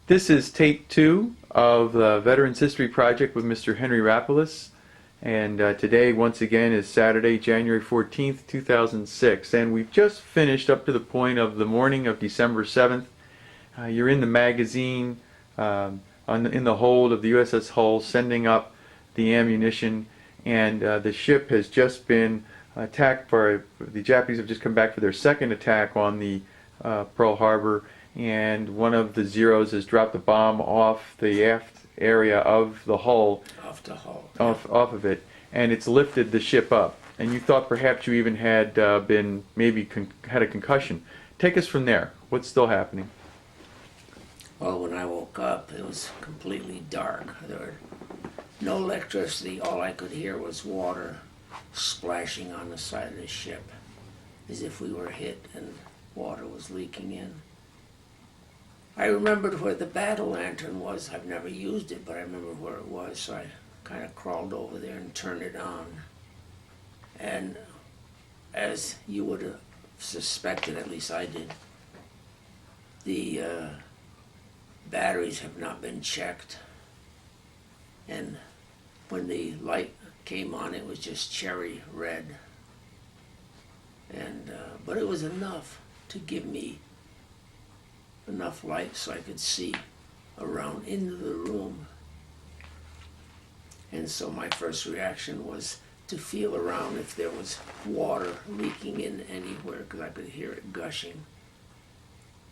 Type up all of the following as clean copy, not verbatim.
This is tape 2 of the Veterans History Project with Mr. Henry Rapalus. And today, once again, is Saturday, January 14th, 2006. And we've just finished up to the point of the morning of December 7th. You're in the magazine, in the hold of the USS Hull, sending up the ammunition. And the ship has just been attacked the Japanese have just come back for their second attack on the Pearl Harbor. And one of the Zeros has dropped a bomb off the aft area of the hull, off of it, and it's lifted the ship up. And you thought perhaps you even had been maybe had a concussion. Take us from there. What's still happening? Well, when I woke up, it was completely dark. There was no electricity. All I could hear was water splashing on the side of the ship, as if we were hit and water was leaking in. I remembered where the battle lantern was. I've never used it, but I remember where it was, so I kind of crawled over there and turned it on. And as you would have suspected, at least I did, the batteries have not been checked. And when the light came on, it was just cherry red. And but it was enough to give me enough light so I could see around into the room. And so my first reaction was to feel around if there was water leaking in anywhere, because I could hear it gushing.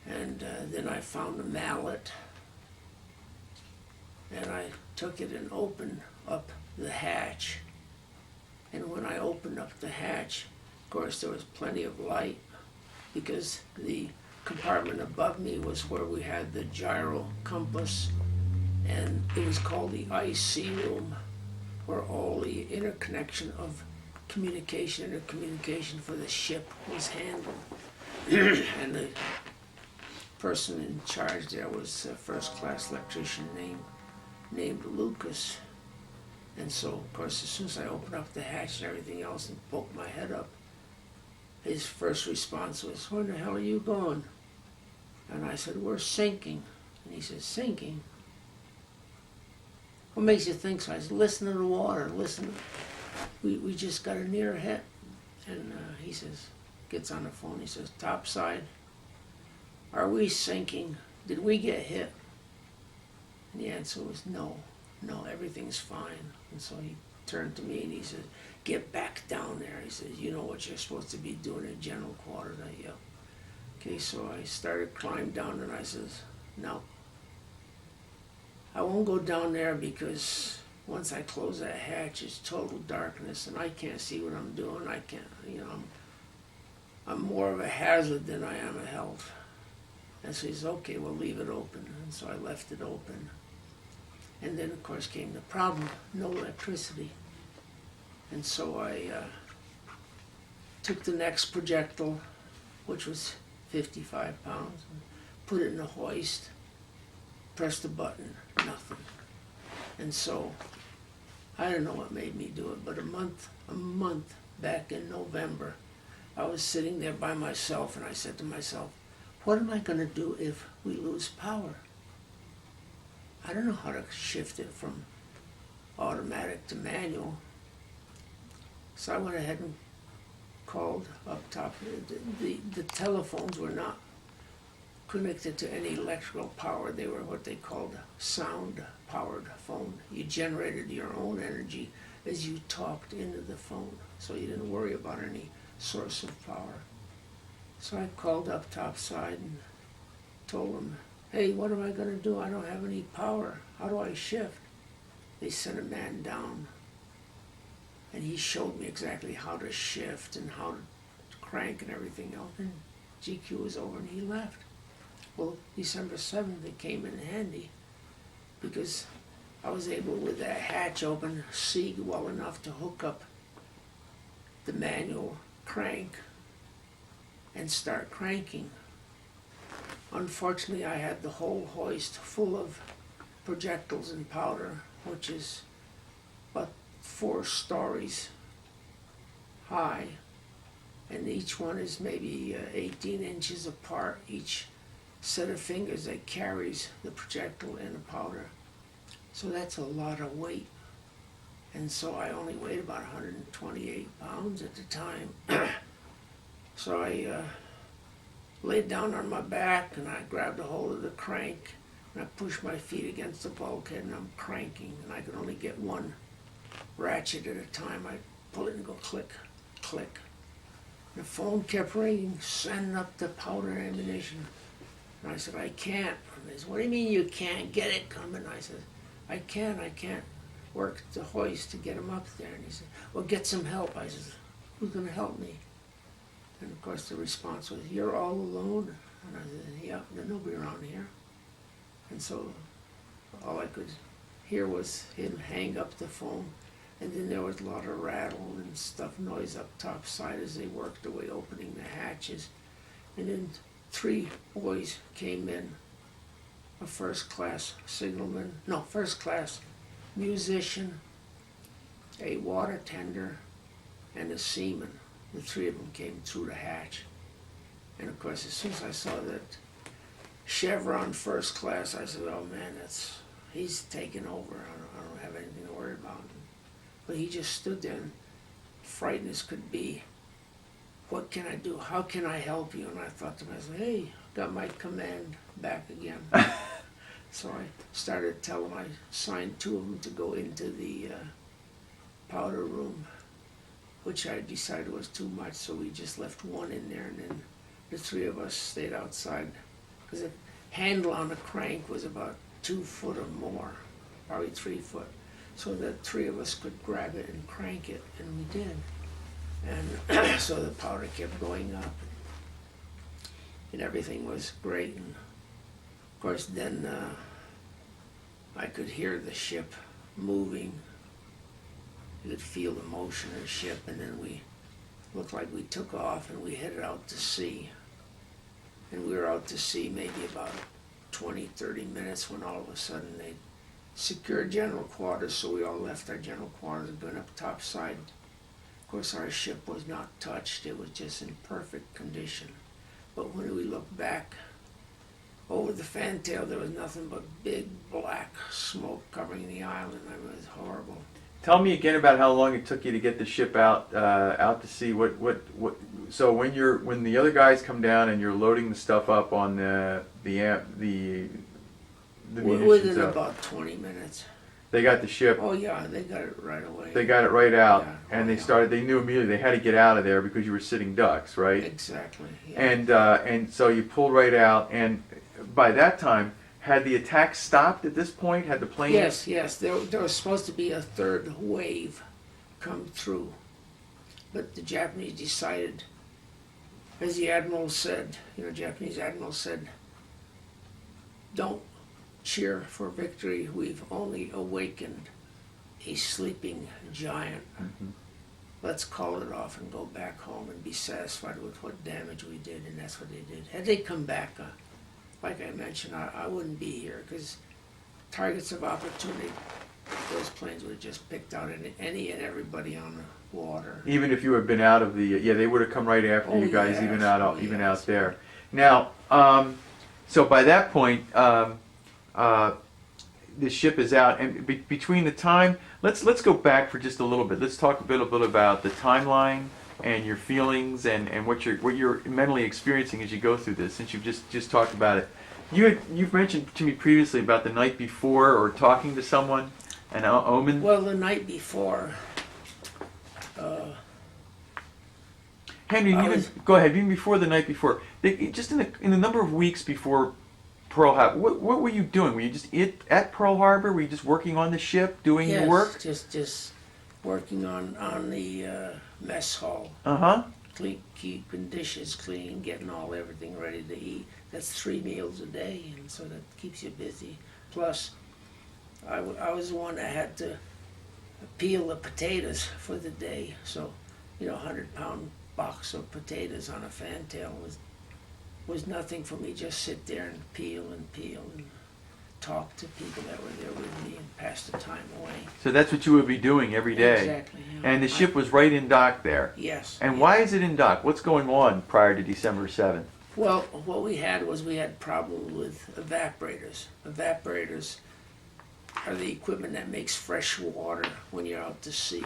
And then I found a mallet, and I took it and opened up the hatch. And when I opened up the hatch, of course there was plenty of light, because the compartment above me was where we had the gyro compass, and it was called the IC room, where all the interconnection of intercommunication for the ship was handled. And the person in charge there was a first-class electrician named Lucas. And so, of course, as soon as I opened up the hatch and everything else and poked my head up, his first response was, "Where the hell are you going?" And I said, "We're sinking." And he said, "Sinking? What makes you think so?" I said, "Listen to the water, listen. We just got a near hit." And he says, gets on the phone, he says, "Topside, are we sinking? Did we get hit?" And the answer was no, everything's fine. And so he turned to me and he said, "Get back down there." He says, "You know what you're supposed to be doing in general quarters." I yelled. Okay, so I started climbing down and I says, "No, I won't go down there, because once I close that hatch, it's total darkness and I can't see what I'm doing. I can't, I'm more of a hazard than I am a help." And so he says, "Okay, we'll leave it open." And so I left it open. And then, of course, came the problem, no electricity. And so I took the next projectile, which was 55 pounds, and put it in the hoist, pressed the button, nothing. And so, I don't know what made me do it, but a month back in November, I was sitting there by myself and I said to myself, what am I going to do if we lose power? I don't know how to shift it from automatic to manual. So I went ahead and called up top. The telephones were not connected to any electrical power. They were what they called sound-powered phone. You generated your own energy as you talked into the phone, so you didn't worry about any source of power. So I called up topside and told them, "Hey, what am I going to do? I don't have any power. How do I shift?" They sent a man down, and he showed me exactly how to shift and how to crank and everything else. And GQ was over and he left. Well, December 7th, it came in handy, because I was able, with that hatch open, see well enough to hook up the manual crank and start cranking. Unfortunately, I had the whole hoist full of projectiles and powder, which is about 4 stories high, and each one is maybe 18 inches apart. Each set of fingers that carries the projectile and the powder. So that's a lot of weight. And so I only weighed about 128 pounds at the time. So I laid down on my back and I grabbed a hold of the crank and I pushed my feet against the bulkhead and I'm cranking and I could only get one ratchet at a time. I pull it and go click, click. The phone kept ringing, sending up the powder and ammunition. And I said, I can't. And they said, what do you mean you can't? Get it coming. I said, I can't work the hoist to get him up there. And he said, well, get some help. I said, who's going to help me? And of course the response was, you're all alone? And I said, yeah, there's nobody around here. And so all I could hear was him hang up the phone. And then there was a lot of rattle and stuff, noise up top side as they worked their way opening the hatches. And then 3 boys came in, a first-class signalman, no, first-class musician, a water tender, and a seaman. The 3 of them came through the hatch. And of course, as soon as I saw that chevron first class, I said, oh man, he's taking over. I don't have anything to worry about. But he just stood there and frightened as could be. What can I do? How can I help you? And I thought to myself, hey, got my command back again. So I started telling them, I signed 2 of them to go into the powder room, which I decided was too much, so we just left 1 in there, and then the 3 of us stayed outside. Because the handle on the crank was about 2 foot or more, probably 3 foot. So that 3 of us could grab it and crank it, and we did. And so the powder kept going up, and everything was great. And of course, then I could hear the ship moving. You could feel the motion of the ship, and then we looked like we took off and we headed out to sea. And we were out to sea maybe about 20, 30 minutes when all of a sudden they secured general quarters, so we all left our general quarters and went up top side. Of course, our ship was not touched. It was just in perfect condition. But when we looked back over the fantail, there was nothing but big black smoke covering the island. It was horrible. Tell me again about how long it took you to get the ship out to sea. So when the other guys come down and you're loading the stuff up on the munitions, within about 20 minutes. They got the ship. Oh yeah, they got it right away. They got it right out, Yeah. and they knew immediately they had to get out of there because you were sitting ducks, right? Exactly. Yeah. And so you pulled right out, and by that time, had the attack stopped at this point? Had the plane? Yes. There was supposed to be a 3rd wave come through, but the Japanese decided, as the admiral said, Japanese admiral said, don't cheer for victory. We've only awakened a sleeping giant. Mm-hmm. Let's call it off and go back home and be satisfied with what damage we did, and that's what they did. Had they come back, like I mentioned, I wouldn't be here, because targets of opportunity, those planes would have just picked out any and everybody on the water. Even if you had been out of the, they would have come right after you guys, yes. even out there. Now, so by that point, the ship is out, and between the time, let's go back for just a little bit. Let's talk a little bit about the timeline and your feelings and what you're mentally experiencing as you go through this. Since you've just talked about it, you've mentioned to me previously about the night before or talking to someone, an Omen. Well, the night before. Henry, go ahead. Even before the night before, just in the number of weeks before Pearl Harbor, what were you doing? Were you just at Pearl Harbor? Were you just working on the ship, doing the work? Just working on the mess hall. Keeping dishes clean, getting everything ready to eat. That's 3 meals a day, and so that keeps you busy. Plus, I was the one that had to peel the potatoes for the day. So, 100-pound box of potatoes on a fantail was nothing for me. Just sit there and peel and talk to people that were there with me and pass the time away. So that's what you would be doing every day. Exactly. And the ship was right in dock there. Yes. And why is it in dock? What's going on prior to December 7th? Well, what we had was we had problems with evaporators. Evaporators are the equipment that makes fresh water when you're out to sea.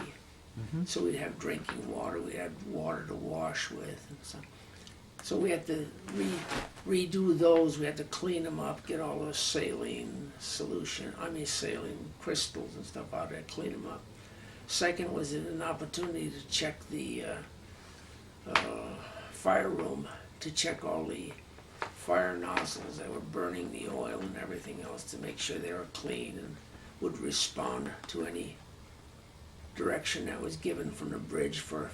So we'd have drinking water, we had water to wash with, and so we had to redo those. We had to clean them up, get all the saline crystals and stuff out there, clean them up. Second was an opportunity to check the fire room, to check all the fire nozzles that were burning the oil and everything else, to make sure they were clean and would respond to any direction that was given from the bridge for,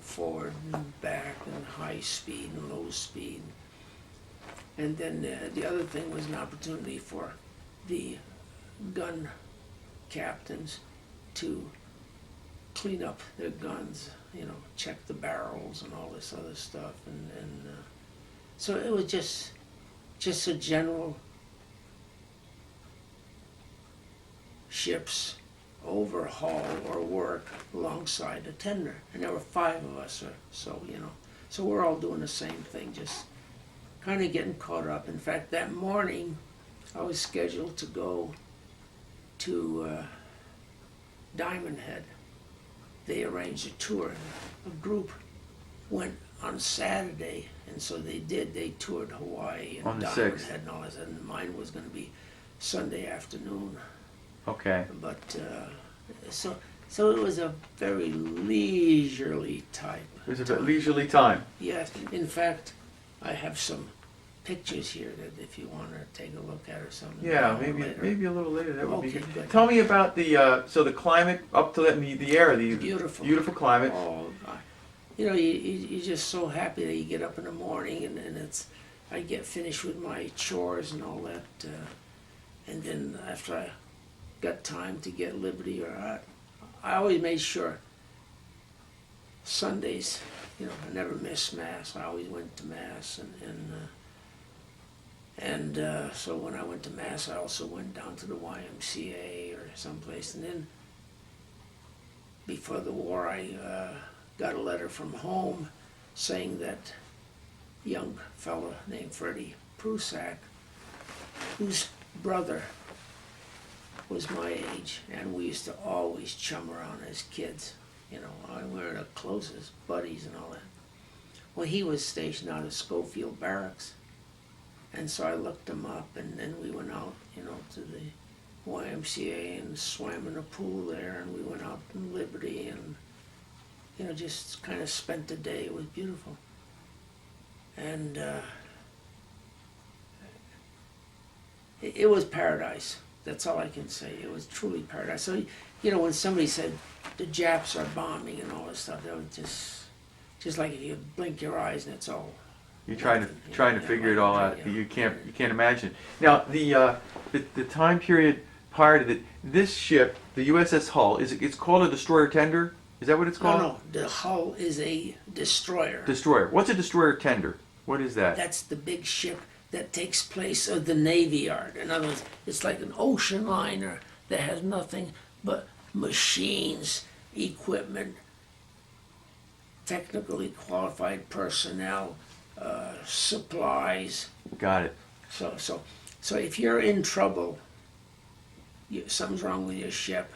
forward and back and high speed and low speed. And then the other thing was an opportunity for the gun captains to clean up their guns, check the barrels and all this other stuff. And so it was just a general ship's overhaul or work alongside a tender. And there were 5 of us or so, So we're all doing the same thing, just kind of getting caught up. In fact, that morning I was scheduled to go to Diamond Head. They arranged a tour. A group went on Saturday, and so they toured Hawaii and On the Diamond 6th. Head and all that, and mine was going to be Sunday afternoon. Okay. But so it was a very leisurely type. It was a leisurely time. Yes. In fact, I have some pictures here that if you want to take a look at or something. Yeah, later. maybe a little later. That would be Okay, good. good. Tell me about the climate up to the air, the Beautiful climate. Oh, you're just so happy that you get up in the morning and I get finished with my chores and all that, and then after I got time to get liberty, or I always made sure Sundays, I never missed Mass. I always went to Mass, and so when I went to Mass, I also went down to the YMCA or someplace. And then before the war, I got a letter from home saying that a young fellow named Freddie Prusak, whose brother was my age, and we used to always chum around as kids. We were the closest buddies and all that. Well, he was stationed out of Schofield Barracks, and so I looked him up, and then we went out, to the YMCA and swam in the pool there, and we went out in Liberty, and just kind of spent the day. It was beautiful, and it was paradise. That's all I can say. It was truly paradise. So, when somebody said the Japs are bombing and all this stuff, that was just like if you blink your eyes and it's all. You're trying to figure it all out. You can't imagine. Now the time period prior to this ship, the USS Hull, it's called a destroyer tender. Is that what it's called? No, the Hull is a destroyer. Destroyer. What's a destroyer tender? What is that? That's the big ship that takes place of the Navy Yard. In other words, it's like an ocean liner that has nothing but machines, equipment, technically qualified personnel, supplies. Got it. So if you're in trouble, something's wrong with your ship,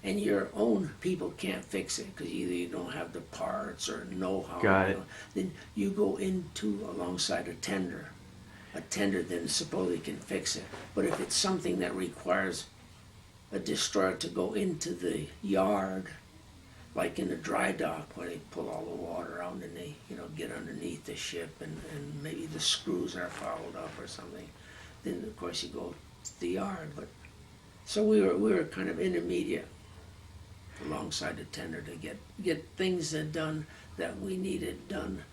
and your own people can't fix it because either you don't have the parts or know-how. Got it. Then you go alongside a tender. A tender then supposedly can fix it. But if it's something that requires a destroyer to go into the yard, like in the dry dock where they pull all the water out and they, get underneath the ship and maybe the screws are fouled up or something, then of course you go to the yard. But so we were kind of intermediate alongside the tender to get things done that we needed done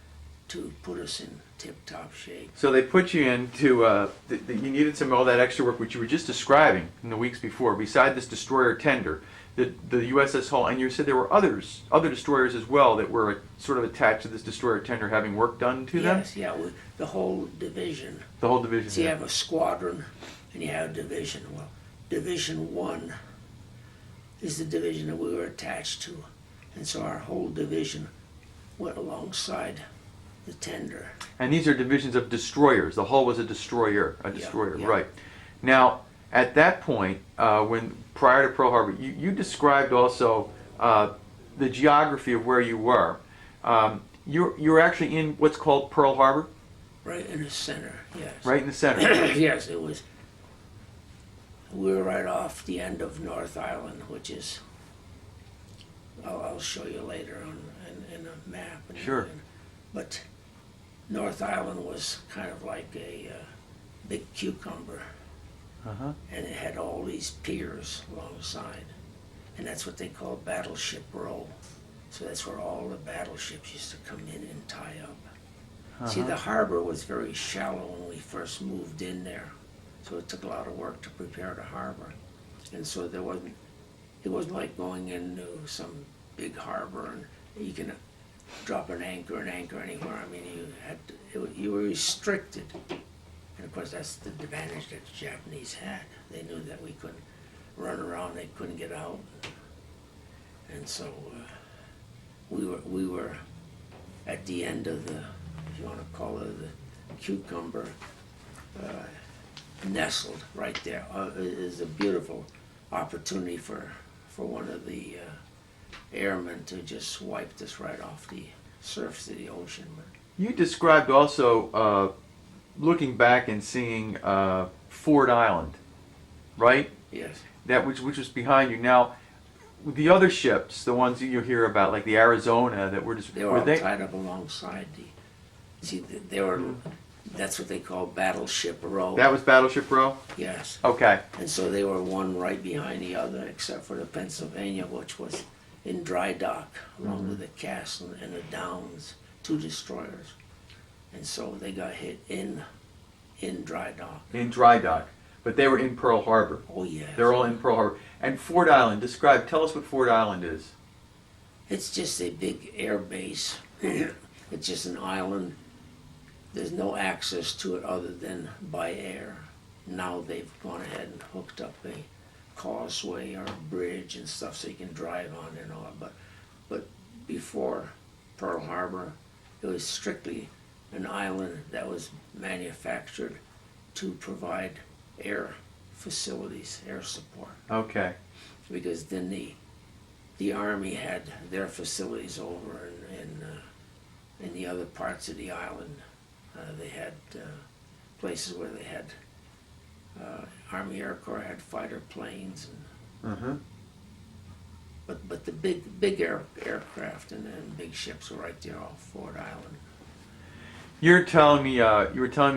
to put us in tip-top shape. So they put you into, you needed all that extra work, which you were just describing in the weeks before, beside this destroyer tender, the USS Hull, and you said there were other destroyers as well that were sort of attached to this destroyer tender having work done to them? Yes, yeah, the whole division. The whole division. So you have a squadron and you have a division. Well, Division 1 is the division that we were attached to. And so our whole division went alongside the tender. And these are divisions of destroyers. The hull was a destroyer, Yeah. right. Now, at that point, when prior to Pearl Harbor, you described also the geography of where you were. You're actually in what's called Pearl Harbor? Right in the center, yes. Right in the center. Yes, it was. We were right off the end of North Island, which is, I'll show you later on in a map. Sure. But North Island was kind of like a big cucumber, Uh-huh. and it had all these piers alongside, and that's what they call Battleship Row. So that's where all the battleships used to come in and tie up. See, the harbor was very shallow when we first moved in there, so it took a lot of work to prepare the harbor, and so it wasn't like going into some big harbor and you can drop an anchor anywhere. I mean, you were restricted, and of course that's the advantage that the Japanese had. They knew that we couldn't run around, they couldn't get out, and so we were at the end of the, if you want to call it, the cucumber, nestled right there. It is a beautiful opportunity for one of the airmen to just wipe this right off the surface of the ocean. But You described also looking back and seeing Ford Island, right? yes, That which was behind you. Now, the other ships, the ones that you hear about, like the Arizona, that were just they were all tied up alongside the. See, they were. That's what they call Battleship Row. That was Battleship Row? Yes. Okay. And so they were one right behind the other, except for the Pennsylvania, which was in dry dock, along with the Castle and the Downs, 2 destroyers. And so they got hit in dry dock. In dry dock. But they were in Pearl Harbor. Oh, yeah. They're all in Pearl Harbor. And Ford Island, tell us what Ford Island is. It's just a big air base. It's just an island. There's no access to it other than by air. Now they've gone ahead and hooked up a causeway or a bridge and stuff so you can drive on and all. But before Pearl Harbor, it was strictly an island that was manufactured to provide air facilities, air support. Okay. Because then the Army had their facilities over in the other parts of the island. They had places where they had Army Air Corps had fighter planes, and but the big aircraft and big ships were right there off Ford Island. You were telling me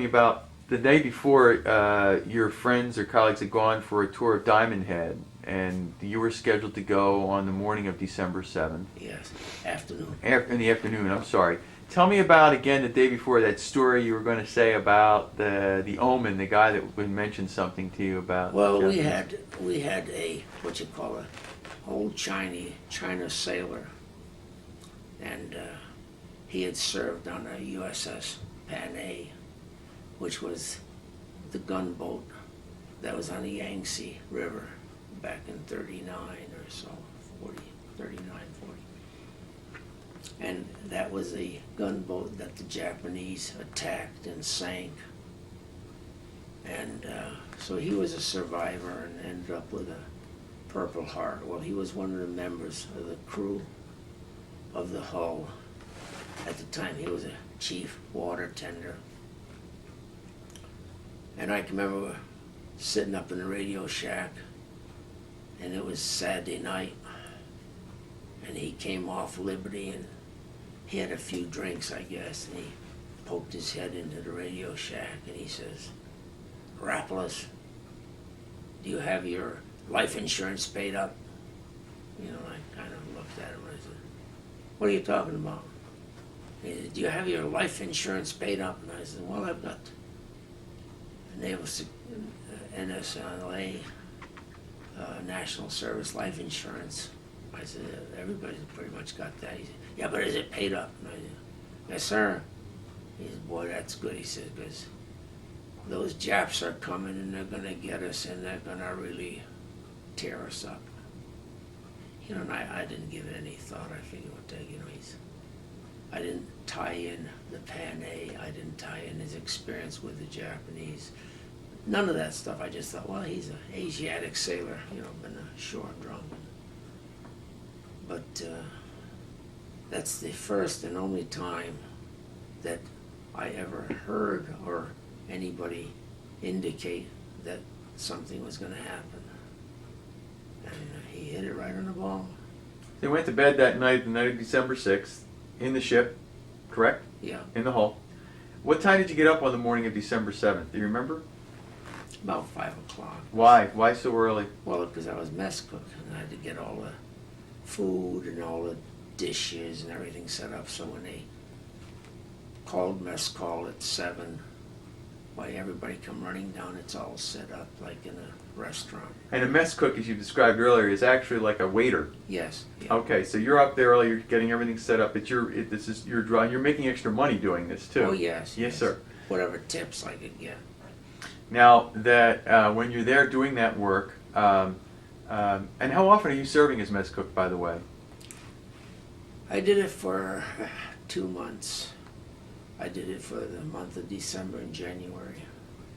about the day before your friends or colleagues had gone for a tour of Diamond Head, and you were scheduled to go on the morning of December 7th. Yes, afternoon. In the afternoon, I'm sorry. Tell me about, again, the day before, that story you were going to say about the Omen, the guy that mentioned something to you about. Well, we had a, what you call a old China sailor, and he had served on a USS Panay, which was the gunboat that was on the Yangtze River back in 39 or so, 39, 40. And that was a gunboat that the Japanese attacked and sank. And so he was a survivor and ended up with a Purple Heart. Well, he was one of the members of the crew of the hull. At the time, he was a chief water tender. And I can remember sitting up in the radio shack, and it was Saturday night, and he came off Liberty, and he had a few drinks, I guess, and he poked his head into the radio shack, and he says, "Rapalus, do you have your life insurance paid up?" You know, I kind of looked at him and I said, "What are you talking about?" He said, "Do you have your life insurance paid up?" And I said, "Well, I've got NSLA, National Service Life Insurance." I said, "Everybody's pretty much got that." He said, "Yeah, but is it paid up?" And I said, "Yes, sir." He said, "Boy, that's good." He said, "because those Japs are coming and they're going to get us and they're going to really tear us up." You know, and I didn't give it any thought. I figured, I didn't tie in the Japan A. I didn't tie in his experience with the Japanese. None of that stuff. I just thought, well, he's an Asiatic sailor, you know, been ashore drunk. But that's the first and only time that I ever heard or anybody indicate that something was going to happen. And he hit it right on the ball. They went to bed that night, the night of December 6th, in the ship, correct? Yeah, In the hull. What time did you get up on the morning of December 7th? Do you remember? about 5 o'clock. Why? Why so early? Well, because I was mess cook and I had to get all the food and all the dishes and everything set up. So when they called mess call at 7, why everybody come running down, it's all set up like in a restaurant. And a mess cook, as you described earlier, is actually like a waiter. Yes. Yeah. Okay, so you're up there early, you're getting everything set up. You're drawing. You're making extra money doing this too. Oh, yes. Yes, sir. Whatever tips I could get. Now that when you're there doing that work, and how often are you serving as mess cook, by the way? I did it for 2 months. I did it for the month of December and January.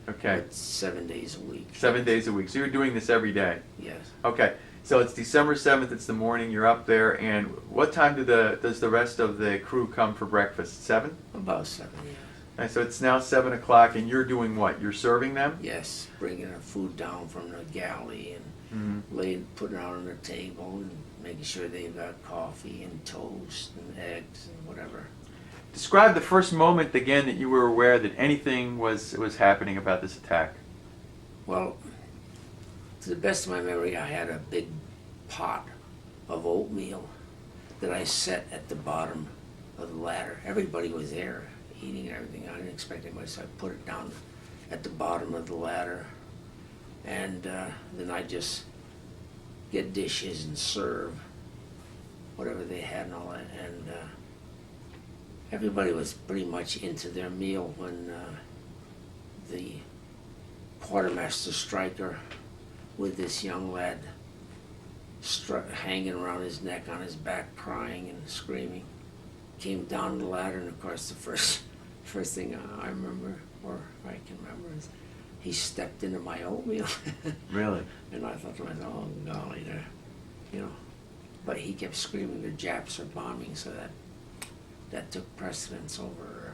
Okay. But 7 days a week. 7 days a week. So you're doing this every day. Yes. Okay. So it's December 7th. It's the morning. You're up there, and what time does the rest of the crew come for breakfast? 7? About 7, yes. And so it's now 7 o'clock, and you're doing what? You're serving them? Yes, bringing the food down from the galley and putting it out on the table and making sure they've got coffee and toast and eggs and whatever. Describe the first moment again that you were aware that anything was happening about this attack. Well, to the best of my memory, I had a big pot of oatmeal that I set at the bottom of the ladder. Everybody was there eating and everything. I didn't expect anybody, so I put it down at the bottom of the ladder. And then I just get dishes and serve whatever they had and all that. And everybody was pretty much into their meal when the quartermaster striker with this young lad hanging around his neck on his back crying and screaming came down the ladder. And of course the first thing I remember, or I can remember, is he stepped into my oatmeal. Really? And I thought to myself, oh golly, you know. But he kept screaming, the Japs are bombing, so that took precedence over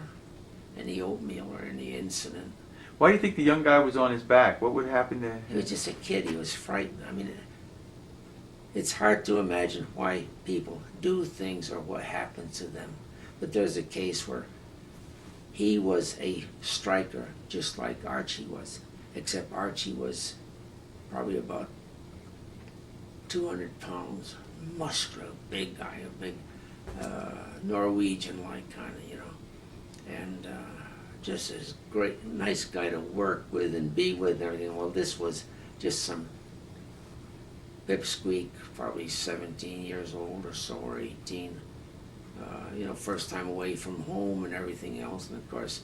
any oatmeal or any incident. Why do you think the young guy was on his back? What would happen to him? He was just a kid. He was frightened. I mean, it's hard to imagine why people do things or what happens to them. But there's a case where he was a striker just like Archie was, except Archie was probably about 200 pounds, muscular, big guy, a big Norwegian-like kind of, you know, and just as great, nice guy to work with and be with and everything. Well, this was just some pipsqueak, probably 17 years old or so, or 18, you know, first time away from home and everything else. And of course,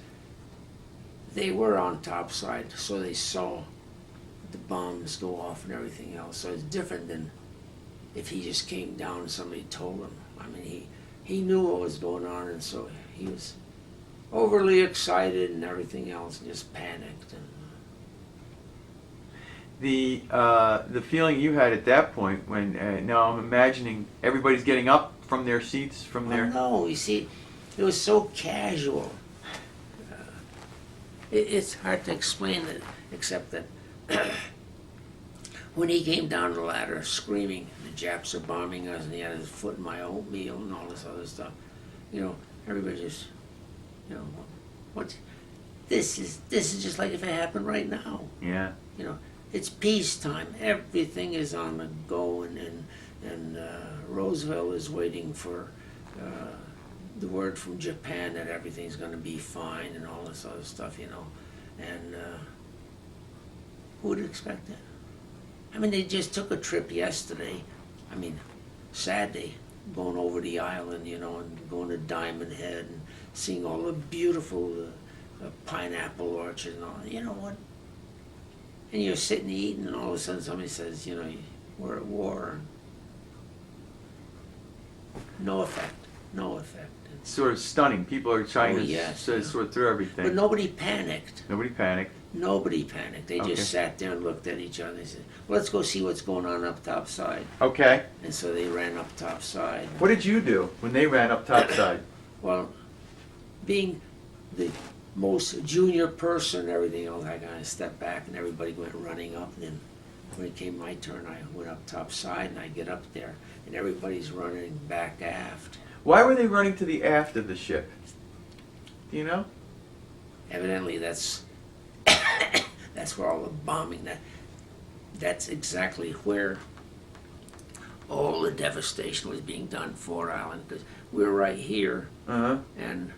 they were on topside, so they saw the bombs go off and everything else. So it's different than if he just came down and somebody told him. I mean, he knew what was going on, and so he was overly excited and everything else, and just panicked. And the feeling you had at that point, when now I'm imagining everybody's getting up from their seats, from their... no, you see, it was so casual. It's hard to explain it, except that when he came down the ladder screaming, the Japs are bombing us, and he had his foot in my oatmeal and all this other stuff, you know, everybody just, you know, what? This is just like if it happened right now. Yeah. You know, it's peacetime. Everything is on the go, and Roosevelt is waiting for the word from Japan that everything's going to be fine and all this other stuff, you know. And who would expect that? I mean, they just took a trip yesterday. I mean, Saturday, going over the island, you know, and going to Diamond Head and seeing all the beautiful pineapple orchards and all. You know what? And you're sitting eating, and all of a sudden somebody says, you know, we're at war. No effect. No effect. And sort of stunning. People are trying Oh, to yes, sort through everything. But nobody panicked. Nobody panicked. Nobody panicked. They Okay. just sat there and looked at each other and said, well, let's go see what's going on up top side. Okay. And so they ran up top side. What did you do when they ran up topside? Well, being the most junior person and everything else, I kind of stepped back and everybody went running up. And then when it came my turn, I went up top side and I get up there and everybody's running back aft. Why were they running to the aft of the ship? Do you know? Evidently, that's that's where all the bombing. That's exactly where all the devastation was being done. Fort Island, because we were right here, Uh-huh. and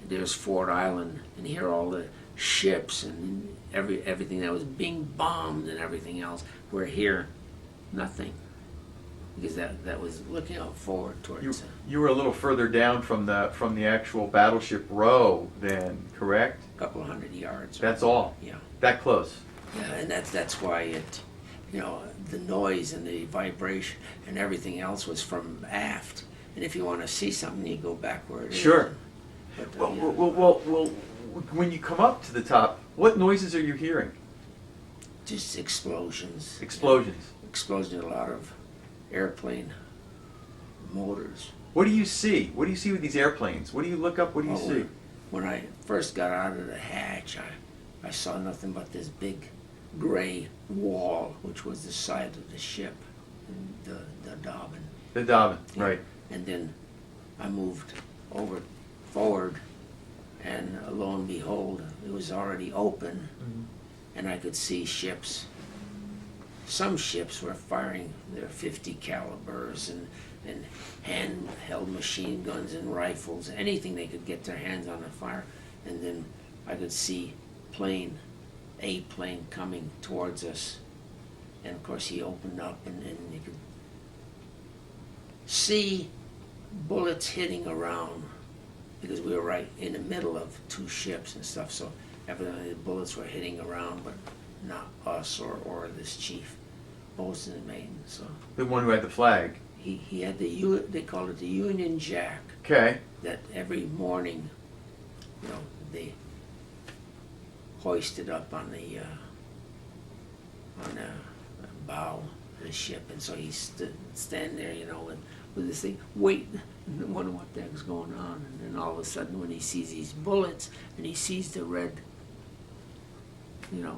there's Fort Island, and here are all the ships and everything that was being bombed and everything else. We're here, nothing, because that was looking out forward towards. You were a little further down from the actual battleship row then, correct? A couple of 100 yards. That's all. Yeah. That close. Yeah, and that's why it, the noise and the vibration and everything else was from aft. And if you want to see something, you go back where it is. Sure. But, Well, when you come up to the top, what noises are you hearing? just explosions. Explosions. Explosions, a lot of airplane motors. What do you see? What do you see with these airplanes? What do you look up? What do you see? When I first got out of the hatch, I saw nothing but this big gray wall, which was the side of the ship, the Dobbin. The Dobbin, Yeah. right. And then I moved forward, and lo and behold, it was already open, and I could see ships. Some ships were firing their .50 calibers and handheld machine guns and rifles, anything they could get their hands on to fire. And then I could see a plane coming towards us. And of course he opened up and you could see bullets hitting around, because we were right in the middle of two ships and stuff, so evidently the bullets were hitting around, but not us or this chief bosun mate. So The one who had the flag. he had they called it the Union Jack, Okay. that every morning, they hoisted up on the bow of the ship, and so he stand there, with this thing, wait, and wonder what the heck's going on, and then all of a sudden, when he sees these bullets and he sees the red, the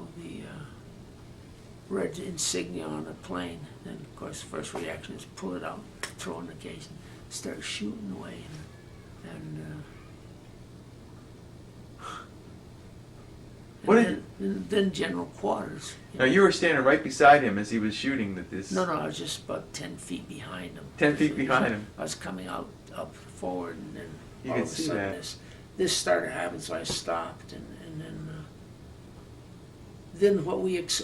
red insignia on the plane, then of course the first reaction is pull it out, throw it in the case, and start shooting away, and What then general quarters. Now you were standing right beside him as he was shooting this. No, I was just about 10 feet behind him. 10 feet behind him. I was coming up forward, and then You all could of a see sudden that. this started happening, so I stopped, and then what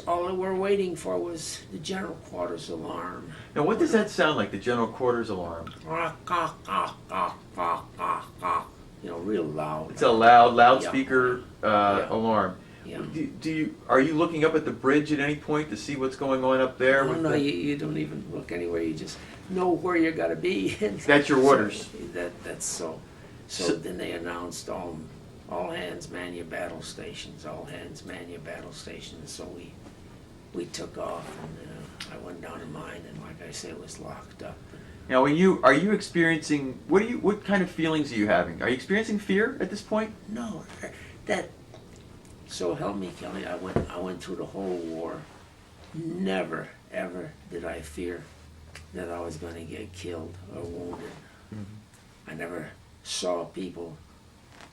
all we're waiting for was the general quarters alarm. Now what does that sound like, the general quarters alarm? Real loud. It's a loudspeaker Yeah. alarm. Yeah. Are you looking up at the bridge at any point to see what's going on up there? No, you don't even look anywhere. You just know where you got to be. That's your orders. That's so. So then they announced all hands man your battle stations. All hands man your battle stations. So we took off, and I went down to mine, and like I said, it was locked up. Now, are you experiencing what kind of feelings are you having? Are you experiencing fear at this point? No, so help me, Kelly. I went through the whole war. Never, ever did I fear that I was going to get killed or wounded. Mm-hmm. I never saw people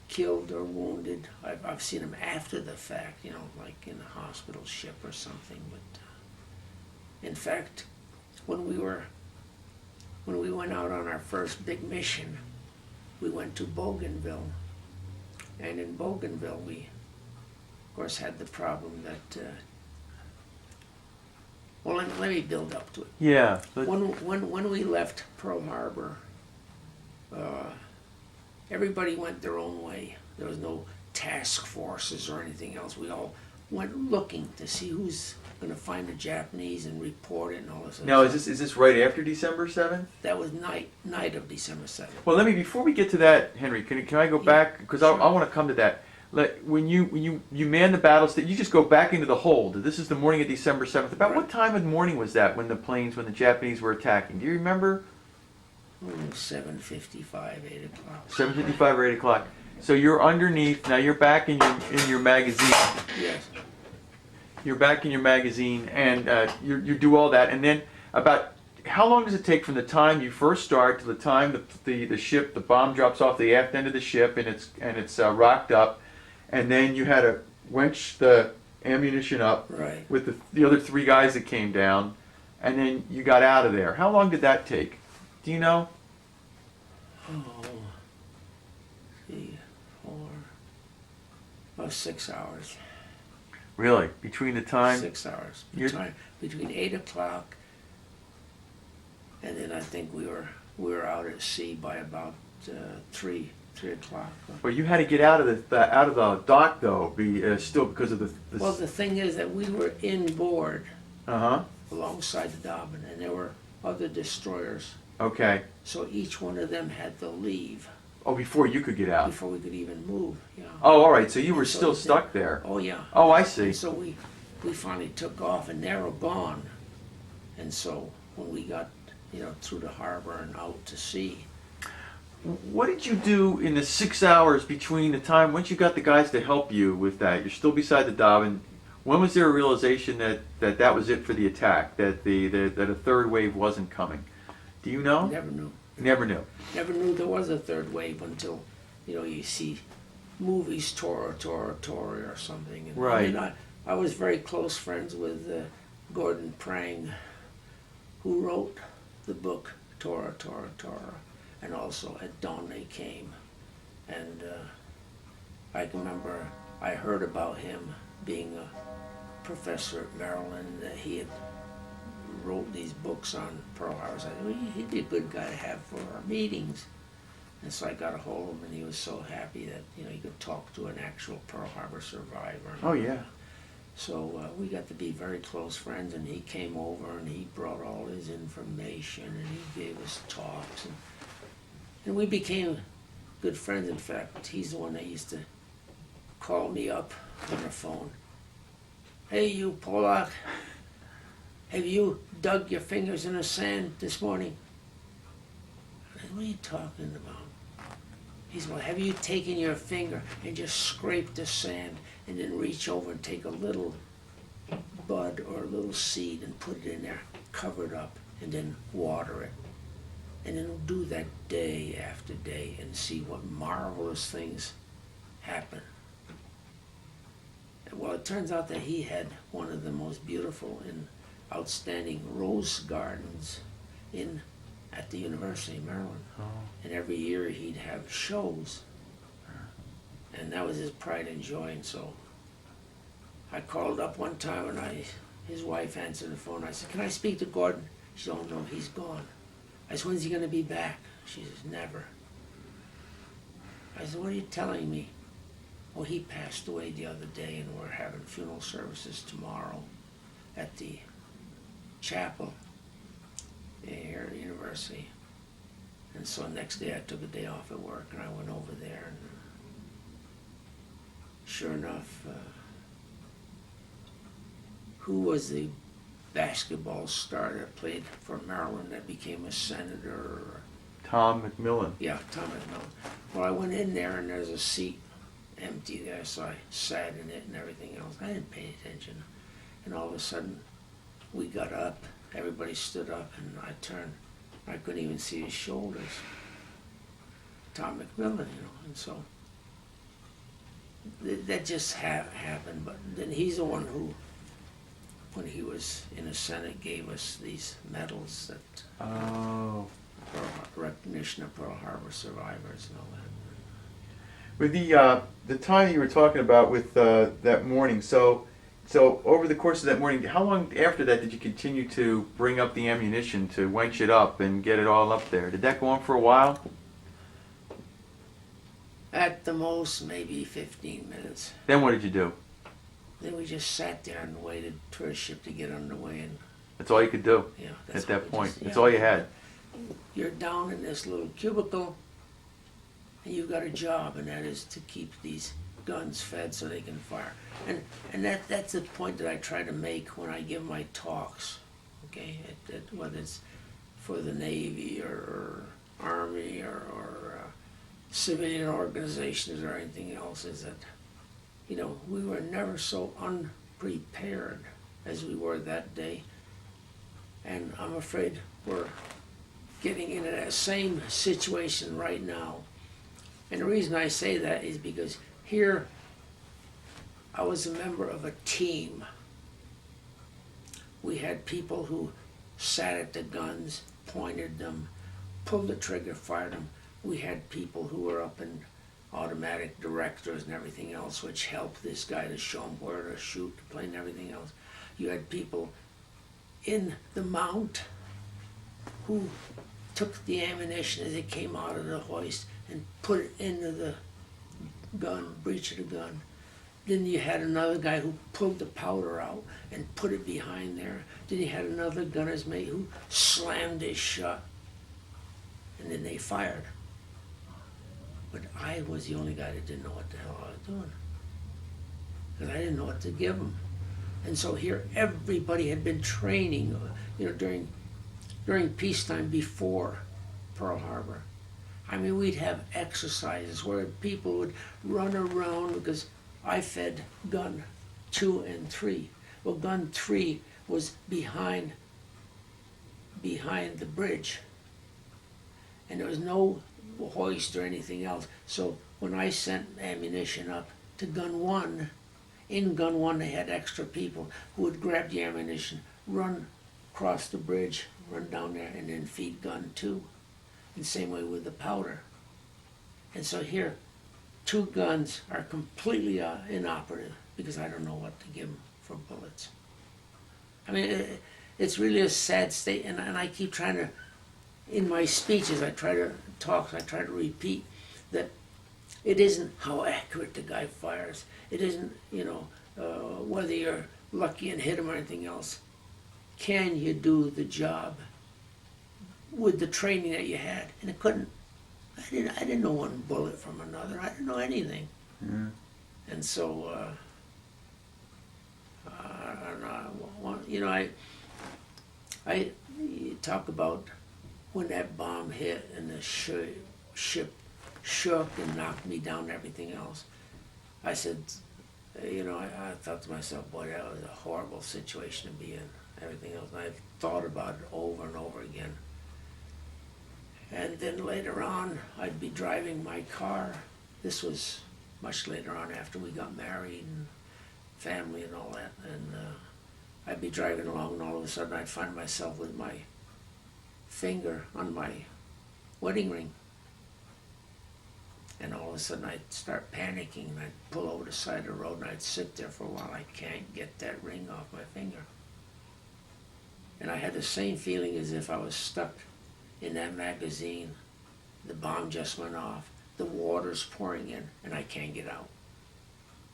killed or wounded. I've seen them after the fact, like in a hospital ship or something. But in fact, when we went out on our first big mission, we went to Bougainville, and in Bougainville we, of course, had the problem that. Well, let me build up to it. Yeah. When we left Pearl Harbor, everybody went their own way. There was no task forces or anything else. We all went looking to see who's going to find the Japanese and report it and all this. Now, other stuff. is this right after December 7th? That was night of December 7th. Well, before we get to that, Henry, can I go back? Because sure. I want to come to that. When you man the battle station, you just go back into the hold. This is the morning of December 7th. About what time of morning was that when the Japanese were attacking? Do you remember? 7:55, 8 o'clock. 7:55 or 8 o'clock. So you're underneath. Now you're back in your magazine. Yes. You're back in your magazine, and you do all that. And then about how long does it take from the time you first start to the time the bomb drops off the aft end of the ship and it's rocked up, and then you had to winch the ammunition up Right. with the other three guys that came down, and then you got out of there. How long did that take? Do you know? Oh, 3, 4, about 6 hours. Really? Between the time? 6 hours. You're- Between 8 o'clock, and then I think we were out at sea by about 3 o'clock. Well, you had to get out of the dock though, still because of the. Well, the thing is that we were inboard Uh-huh. alongside the Dobbin, and there were other destroyers. Okay. So each one of them had to leave Oh, before you could get out. before we could even move. You know. Oh, all right. So you were And so still they- stuck there. Oh yeah. Oh, I see. And so we finally took off, and they were gone. And so when we got through the harbor and out to sea, What did you do in the 6 hours between the time once you got the guys to help you with that? You're still beside the Dobbin. When was there a realization that was it for the attack? That that a third wave wasn't coming? Do you know? never knew. Never knew. Never knew there was a third wave until you see movies, Tora or something. And, Right. And I was very close friends with Gordon Prang, who wrote the book Tora, and also At Dawn They Came. And I can remember I heard about him being a professor at Maryland, that he had wrote these books on Pearl Harbor. I said, well, he'd be a good guy to have for our meetings. And so I got a hold of him, and he was so happy that he could talk to an actual Pearl Harbor survivor. Oh yeah. So we got to be very close friends, and he came over and he brought all his information and he gave us talks, and we became good friends. In fact, he's the one that used to call me up on the phone. Hey, you Polak, have you dug your fingers in the sand this morning? I said, what are you talking about? He said, well, have you taken your finger and just scraped the sand and then reach over and take a little bud or a little seed and put it in there, cover it up, and then water it? And then do that day after day and see what marvelous things happen. Well, it turns out that he had one of the most beautiful and outstanding rose gardens at the University of Maryland. Oh. And every year he'd have shows. And that was his pride and joy. And so I called up one time, and his wife answered the phone. I said, can I speak to Gordon? She said, oh no, he's gone. I said, when's he going to be back? She says, never. I said, what are you telling me? Well, he passed away the other day, and we're having funeral services tomorrow at the chapel here at the university. And so next day I took a day off at work, and I went over there, and sure enough, who was the basketball star that played for Maryland that became a senator? Tom McMillan. Yeah, Tom McMillan. Well, I went in there, and there's a seat empty there, so I sat in it and everything else. I didn't pay attention. And all of a sudden, we got up, everybody stood up, and I turned. I couldn't even see his shoulders. Tom McMillan, and so that just happened. But then he's the one who, when he was in the Senate, gave us these medals that Oh. for recognition of Pearl Harbor survivors and all that. With the time you were talking about with that morning, so over the course of that morning, how long after that did you continue to bring up the ammunition to wench it up and get it all up there? Did that go on for a while? At the most, maybe 15 minutes. Then what did you do? Then we just sat there and waited for a ship to get underway, and That's all you could do yeah, at that what we point. just- That's yeah. all you had. You're down in this little cubicle, and you've got a job, and that is to keep these guns fed so they can fire. And that's the point that I try to make when I give my talks, okay? Whether it's for the Navy or Army or civilian organizations or anything else, is that, you know, we were never so unprepared as we were that day. And I'm afraid we're getting into that same situation right now. And the reason I say that is because here I was a member of a team. We had people who sat at the guns, pointed them, pulled the trigger, fired them. We had people who were up in automatic directors and everything else, which helped this guy to show him where to shoot the plane and everything else. You had people in the mount who took the ammunition as it came out of the hoist and put it into the gun, breech of the gun. Then you had another guy who pulled the powder out and put it behind there. Then you had another gunner's mate who slammed it shut. And then they fired. But I was the only guy that didn't know what the hell I was doing. Because I didn't know what to give them. And so here everybody had been training, you know, during peacetime before Pearl Harbor. I mean, we'd have exercises where people would run around because I fed gun 2 and 3. Well, gun 3 was behind the bridge. And there was no hoist or anything else. So when I sent ammunition up to gun 1, in gun 1 they had extra people who would grab the ammunition, run across the bridge, run down there, and then feed gun 2. And same way with the powder. And so here, 2 guns are completely inoperative because I don't know what to give them for bullets. I mean, it's really a sad state, and I keep trying to, in my speeches, I try to talk, I try to repeat that it isn't how accurate the guy fires. It isn't, you know, whether you're lucky and hit him or anything else. Can you do the job with the training that you had? And it couldn't. I didn't know one bullet from another. I didn't know anything. Mm. And so, I don't know. You know, I you talk about when that bomb hit and the ship shook and knocked me down and everything else. I said, you know, I thought to myself, boy, that was a horrible situation to be in. Everything else. And I thought about it over and over again. And then later on, I'd be driving my car. This was much later on after we got married and family and all that. And I'd be driving along and all of a sudden I'd find myself with my finger on my wedding ring. And all of a sudden I'd start panicking and I'd pull over the side of the road and I'd sit there for a while. I can't get that ring off my finger. And I had the same feeling as if I was stuck in that magazine. The bomb just went off. The water's pouring in and I can't get out.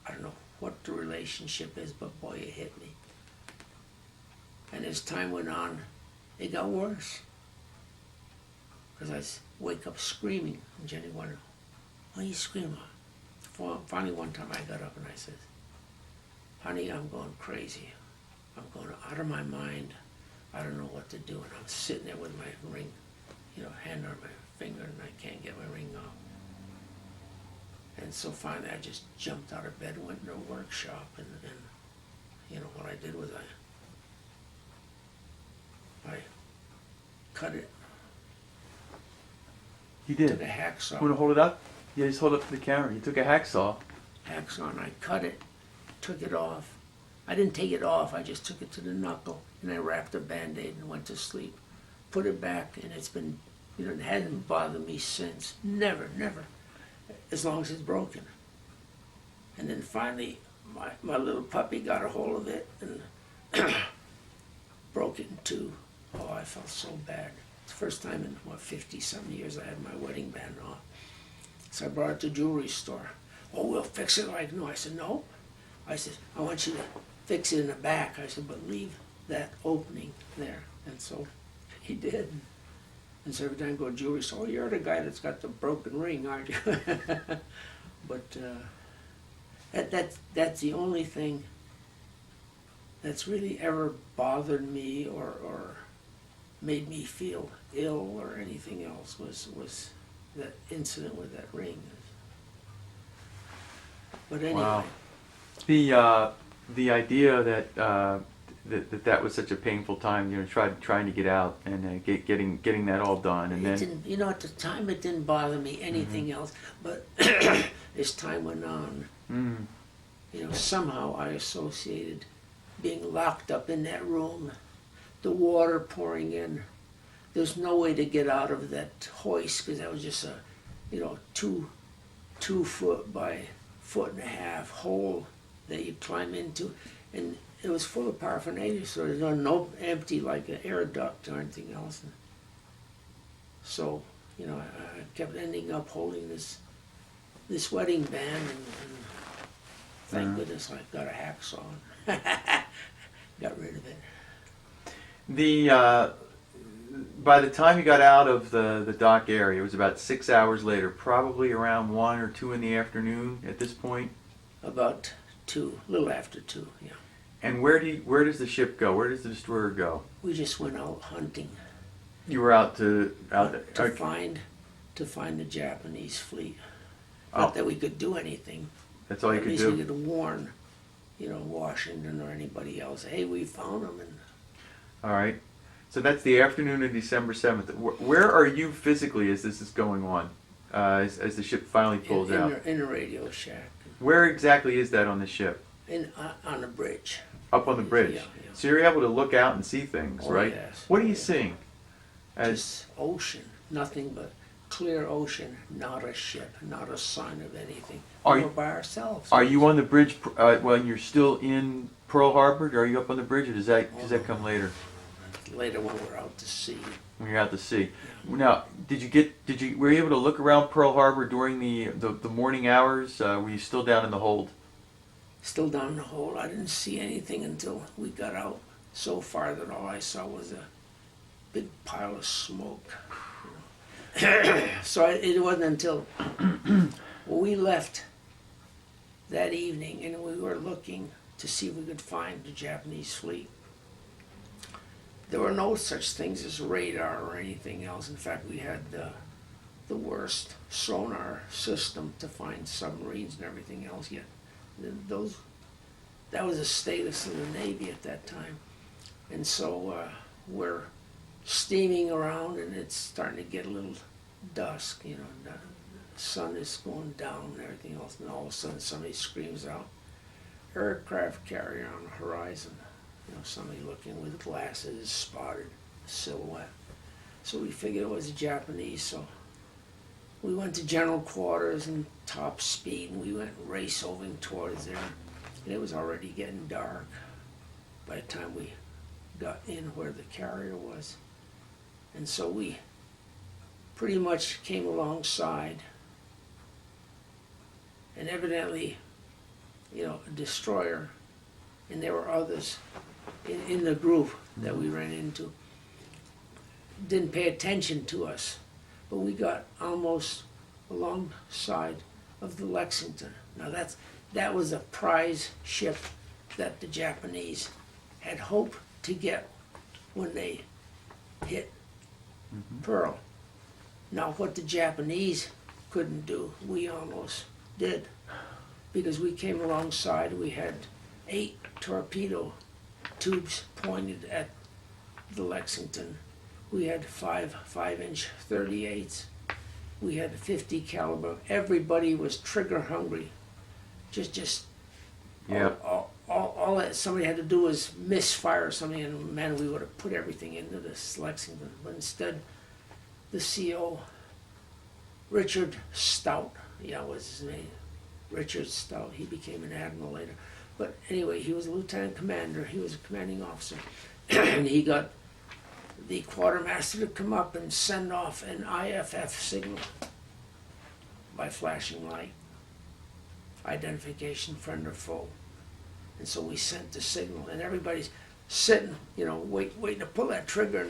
I don't know what the relationship is, but boy, it hit me. And as time went on, it got worse. Because I'd wake up screaming, and Jenny wondered, what are you screaming about? Finally one time I got up and I said, honey, I'm going crazy. I'm going out of my mind. I don't know what to do. And I'm sitting there with my ring, you know, hand on my finger, and I can't get my ring off. And so finally I just jumped out of bed, went in the workshop, and you know, what I did was I cut it. You did. Took a hacksaw. Want to hold it up? Yeah, just hold it up to the camera. You took a hacksaw. And I cut it, took it off. I didn't take it off, I just took it to the knuckle, and I wrapped a Band-Aid and went to sleep. Put it back, and it's been, you know, it hasn't bothered me since. Never, never. As long as it's broken. And then finally, my little puppy got a hold of it and broke it in 2. Oh, I felt so bad. It's the first time in, 50-something years I had my wedding band on. So I brought it to the jewelry store. Oh, we'll fix it. Like, no. I said, no. I said, I want you to fix it in the back. I said, but leave that opening there. And so he did. And so every time I go to jewelry, so you're the guy that's got the broken ring, aren't you? But that's the only thing that's really ever bothered me or made me feel ill or anything else was that incident with that ring. But anyway. Wow. The idea that that was such a painful time, you know, trying to get out and getting that all done, and then didn't, you know, at the time it didn't bother me anything else, but as time went on, you know, somehow I associated being locked up in that room, the water pouring in. There's no way to get out of that hoist because that was just a, you know, two foot by foot and a half hole that you climb into, and it was full of paraphernalia, so there's no empty like an air duct or anything else. So, you know, I kept ending up holding this wedding band, and thank goodness I got a hacksaw and got rid of it. By the time you got out of the dock area, it was about 6 hours later, probably around 1 or 2 in the afternoon at this point. About 2, a little after 2, yeah. And where does the ship go? Where does the destroyer go? We just went out hunting. You were out to find the Japanese fleet. Oh. Not that we could do anything. That's all you could do. At least we could warn, you know, Washington or anybody else. Hey, we found them. And all right. So that's the afternoon of December 7th. Where are you physically as this is going on? As the ship finally pulls out? In a radio shack. Where exactly is that on the ship? On the bridge. Up on the bridge. Yeah. So you're able to look out and see things, right? Yes. What are you seeing? Just ocean. Nothing but clear ocean. Not a ship. Not a sign of anything. We're by ourselves. Are you on the bridge when you're still in Pearl Harbor? Or are you up on the bridge, or does that come later? Later when we're out to sea. When you're out to sea. Yeah. Now, were you able to look around Pearl Harbor during the morning hours? Were you still down in the hold? Still down in the hold. I didn't see anything until we got out so far that all I saw was a big pile of smoke. So it wasn't until we left that evening and we were looking to see if we could find the Japanese fleet. There were no such things as radar or anything else. In fact, we had the worst sonar system to find submarines and everything else yet. That was the status of the Navy at that time. And so we're steaming around and it's starting to get a little dusk, you know, the sun is going down and everything else, and all of a sudden somebody screams out, aircraft carrier on the horizon. You know, somebody looking with glasses spotted a silhouette. So we figured it was a Japanese, so we went to general quarters and top speed, and we went race-oving towards there. And it was already getting dark by the time we got in where the carrier was. And so we pretty much came alongside. And evidently, you know, a destroyer, and there were others in the group that we ran into, didn't pay attention to us. But we got almost alongside of the Lexington. Now that was a prize ship that the Japanese had hoped to get when they hit Pearl. Now what the Japanese couldn't do, we almost did. Because we came alongside, we had 8 torpedo tubes pointed at the Lexington. We had 5-inch 38s. We had 50 caliber. Everybody was trigger hungry. Just yeah. All that somebody had to do was misfire something, and man, we would have put everything into this Lexington. But instead, the CO, Richard Stout, was his name. Richard Stout. He became an admiral later. But anyway, he was a lieutenant commander. He was a commanding officer, and he got the quartermaster to come up and send off an IFF signal by flashing light. Identification, friend or foe. And so we sent the signal, and everybody's sitting, waiting to pull that trigger,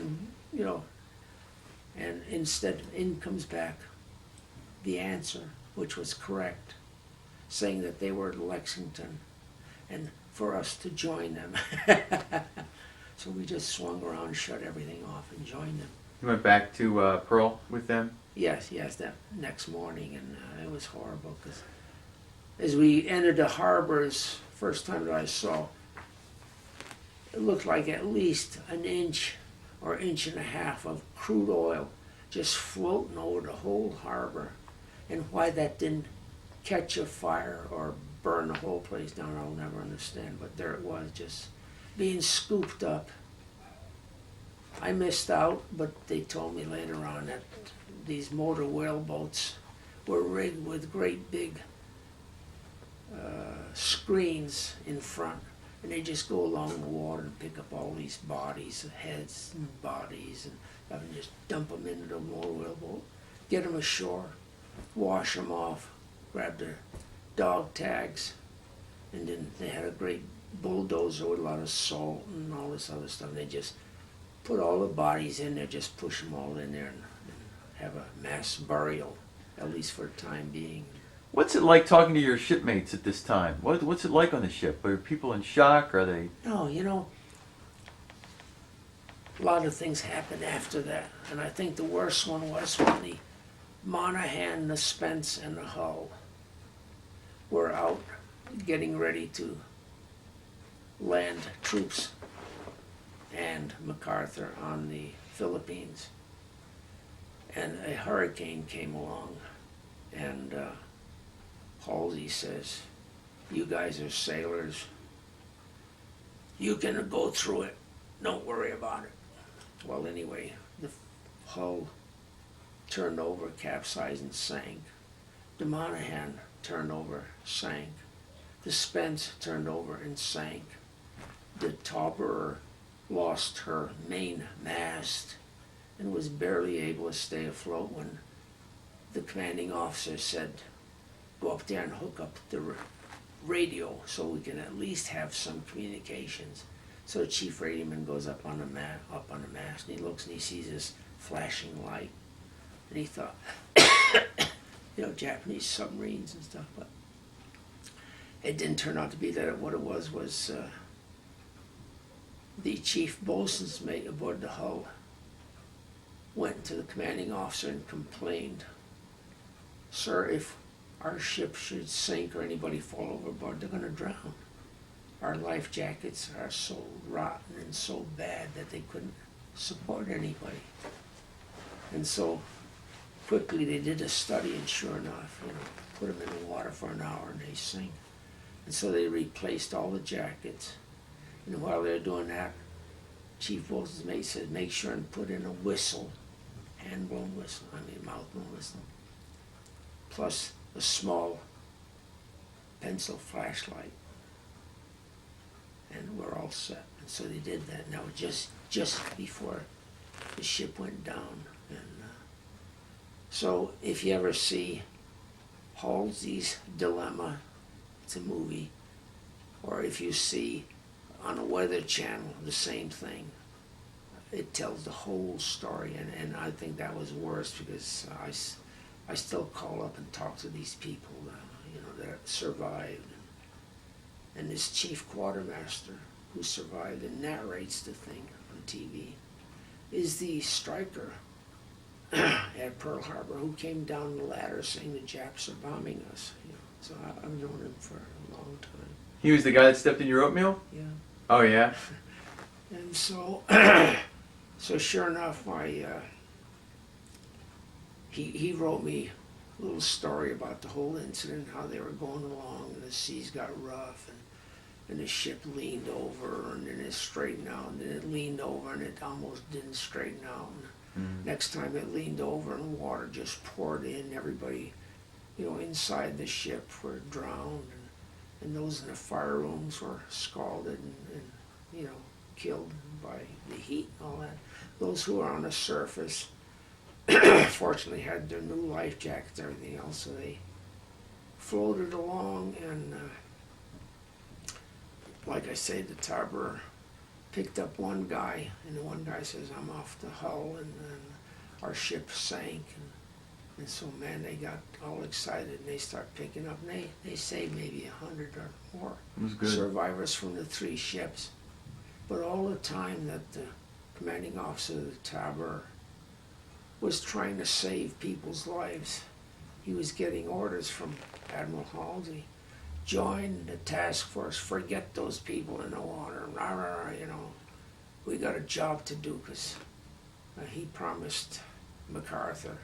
and instead in comes back the answer, which was correct, saying that they were at Lexington and for us to join them. So we just swung around, shut everything off, and joined them. You went back to Pearl with them? Yes, that next morning, and it was horrible because as we entered the harbors, first time that I saw, it looked like at least an inch or inch and a half of crude oil just floating over the whole harbor. And why that didn't catch a fire or burn the whole place down, I'll never understand. But there it was, just being scooped up. I missed out, but they told me later on that these motor whaleboats were rigged with great big screens in front, and they just go along the water and pick up all these bodies, heads and bodies, and just dump them into the motor whaleboat, get them ashore, wash them off, grab their dog tags, and then they had a great bulldozer with a lot of salt and all this other stuff. They just put all the bodies in there, just push them all in there, and have a mass burial, at least for the time being. What's it like talking to your shipmates at this time? What's it like on the ship? Are people in shock? Are they? No, a lot of things happened after that, and I think the worst one was when the Monaghan, the Spence, and the Hull were out getting ready to land troops and MacArthur on the Philippines. And a hurricane came along, and Halsey says, "You guys are sailors. You can go through it. Don't worry about it." Well, anyway, the hull turned over, capsized, and sank. The Monaghan turned over, sank. The Spence turned over and sank. The Tauberer lost her main mast and was barely able to stay afloat when the commanding officer said, "Go up there and hook up the radio so we can at least have some communications." So the chief radioman goes up on the mast, and he looks and he sees this flashing light, and he thought, Japanese submarines and stuff, but it didn't turn out to be that. What it was the chief bosun's mate aboard the hull went to the commanding officer and complained, "Sir, if our ship should sink or anybody fall overboard, they're going to drown. Our life jackets are so rotten and so bad that they couldn't support anybody." And so quickly they did a study, and sure enough, put them in the water for an hour and they sink. And so they replaced all the jackets. And while they're doing that, Chief Bosun's mate said, "Make sure and put in a whistle, hand-blown whistle, mouth-blown whistle, plus a small pencil flashlight." And we're all set. And so they did that. Now just before the ship went down. And so if you ever see Halsey's Dilemma, it's a movie, or if you see on a Weather Channel the same thing, it tells the whole story. And I think that was worse because I still call up and talk to these people, that survived. And this chief quartermaster who survived and narrates the thing on TV is the striker at Pearl Harbor who came down the ladder saying the Japs are bombing us. So I've known him for a long time. He was the guy that stepped in your oatmeal? Yeah. Oh, yeah? And so, so sure enough, he wrote me a little story about the whole incident, how they were going along, and the seas got rough, and the ship leaned over, and then it straightened out, and then it leaned over, and it almost didn't straighten out. Next time it leaned over, and water just poured in. Everybody, inside the ship were drowned, and those in the fire rooms were scalded and killed by the heat and all that. Those who were on the surface fortunately had their new life jackets and everything else, so they floated along, and like I say, the Tabor picked up one guy, and the one guy says, I'm off the hull, and then our ship sank. And so, man, they got all excited, and they start picking up, and they saved maybe 100 or more survivors from the 3 ships. But all the time that the commanding officer of the Tabor was trying to save people's lives, he was getting orders from Admiral Halsey. Join the task force, forget those people in the water, rah, rah, rah, you know. We got a job to do, because he promised MacArthur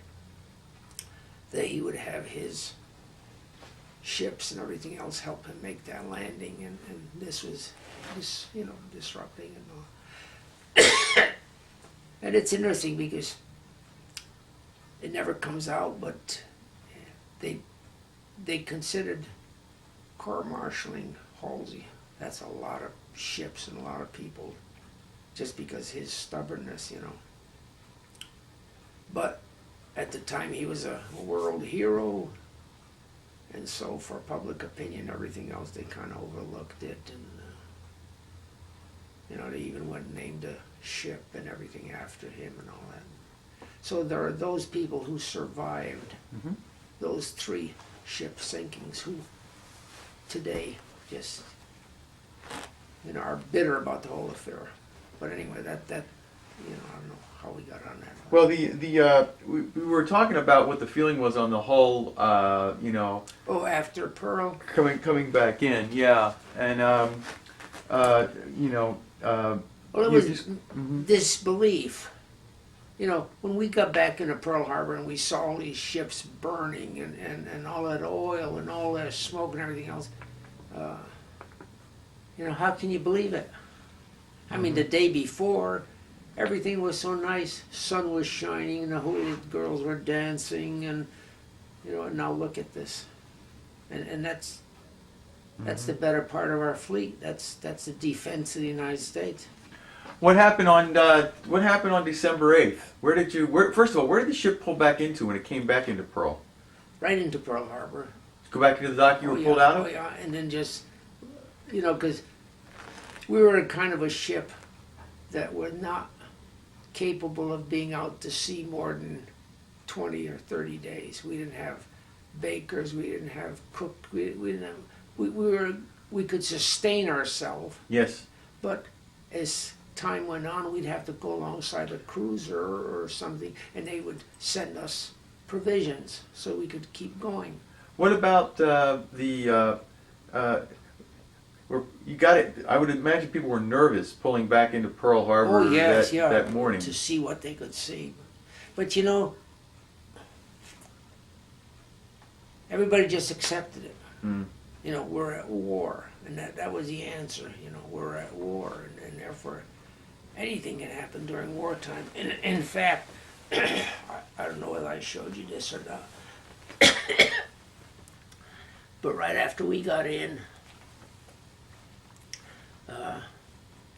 that he would have his ships and everything else help him make that landing, and this was, disrupting and all. And it's interesting because it never comes out, but they considered court-martialing Halsey. That's a lot of ships and a lot of people, just because his stubbornness, But at the time, he was a world hero, and so for public opinion, everything else, they kind of overlooked it, and they even went and named a ship and everything after him and all that. So there are those people who survived those 3 ship sinkings who today just are bitter about the whole affair. But anyway, that I don't know how we got on that. Well, we were talking about what the feeling was on the hull, Oh, after Pearl. coming back in, yeah, and Well, it was disbelief. When we got back into Pearl Harbor and we saw all these ships burning and all that oil and all that smoke and everything else, how can you believe it? I mean, the day before, everything was so nice. Sun was shining, and the holy girls were dancing, and now look at this. And that's the better part of our fleet. That's the defense of the United States. What happened on December 8th? First of all, where did the ship pull back into when it came back into Pearl? Right into Pearl Harbor. Go back into the dock you were pulled out of? Oh, yeah, and then just, because we were kind of a ship that was not capable of being out to sea more than 20 or 30 days. We didn't have bakers, we didn't have cook, we didn't have, we could sustain ourselves. Yes. But as time went on, we'd have to go alongside a cruiser or something, and they would send us provisions so we could keep going. What about you got it? I would imagine people were nervous pulling back into Pearl Harbor that morning to see what they could see. But everybody just accepted it. We're at war, and that was the answer. We're at war, and therefore anything can happen during wartime. And in fact, I don't know whether I showed you this or not, but right after we got in,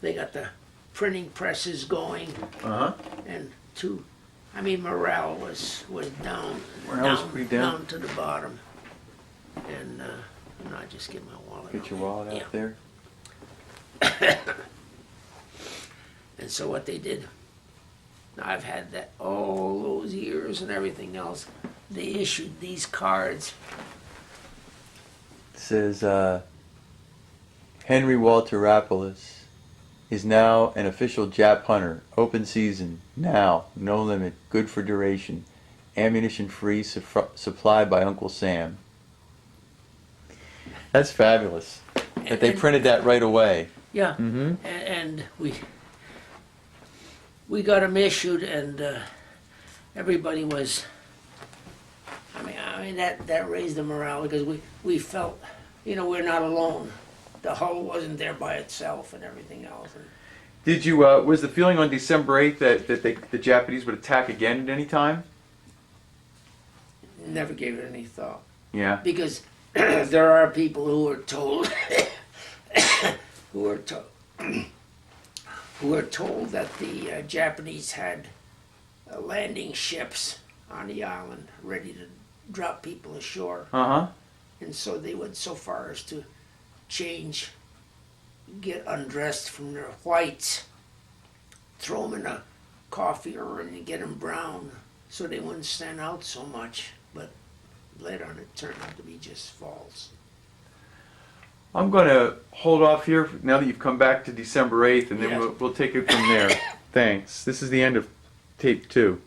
they got the printing presses going, and morale was down, down to the bottom, and I just get my wallet. Get your wallet out there. And so what they did, I've had that all those years and everything else. They issued these cards. It says, Henry Walter Rapalus is now an official Jap hunter. Open season. Now. No limit. Good for duration. Ammunition free. Supplied by Uncle Sam. That's fabulous. That they printed that right away. Yeah. And we got them issued, and everybody was. I mean that raised the morale, because we felt, we're not alone. The hull wasn't there by itself and everything else. Did you? Was the feeling on December 8th that the Japanese would attack again at any time? Never gave it any thought. Yeah. Because there are people who were told who were told that the Japanese had landing ships on the island ready to drop people ashore. And so they went so far as to change get undressed from their whites, throw them in a coffee urn and get them brown so they wouldn't stand out so much. But later on it turned out to be just false. I'm going to hold off here now that you've come back to December 8th, and then Yes. we'll take it from there. Thanks. This is the end of tape 2.